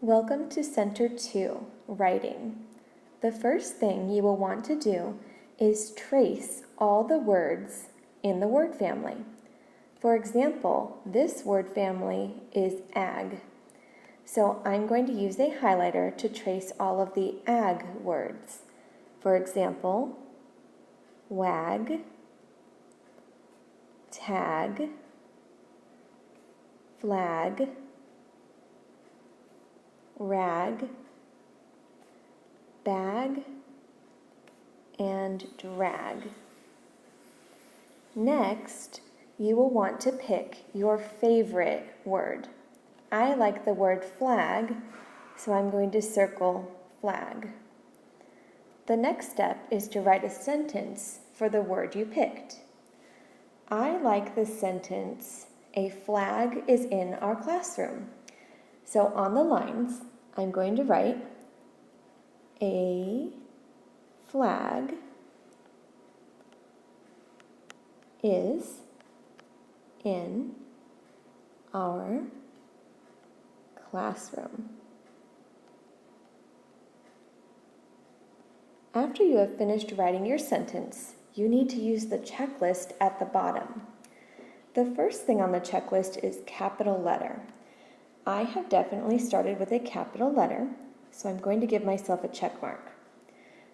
Welcome to Center 2, Writing. The first thing you will want to do is trace all the words in the word family. For example, this word family is ag. So I'm going to use a highlighter to trace all of the ag words. For example, wag, tag, flag, rag, bag, and drag. Next, you will want to pick your favorite word. I like the word flag, so I'm going to circle flag. The next step is to write a sentence for the word you picked. I like the sentence, "A flag is in our classroom." So on the lines, I'm going to write, "A flag is in our classroom." After you have finished writing your sentence, you need to use the checklist at the bottom. The first thing on the checklist is capital letter. I have definitely started with a capital letter, so I'm going to give myself a check mark.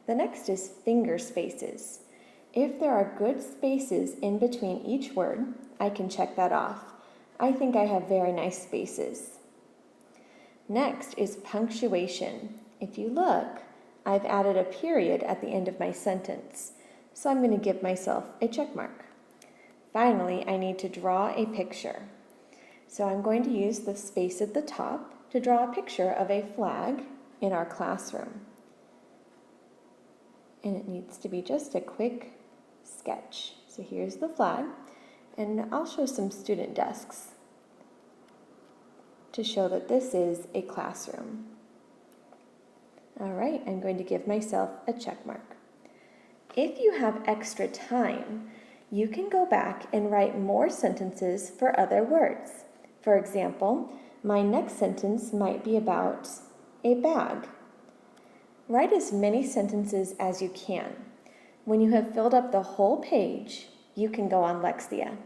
The next is finger spaces. If there are good spaces in between each word, I can check that off. I think I have very nice spaces. Next is punctuation. If you look, I've added a period at the end of my sentence, so I'm going to give myself a check mark. Finally, I need to draw a picture. So I'm going to use the space at the top to draw a picture of a flag in our classroom. And it needs to be just a quick sketch. So here's the flag, and I'll show some student desks to show that this is a classroom. All right, I'm going to give myself a check mark. If you have extra time, you can go back and write more sentences for other words. For example, my next sentence might be about a bag. Write as many sentences as you can. When you have filled up the whole page, you can go on Lexia.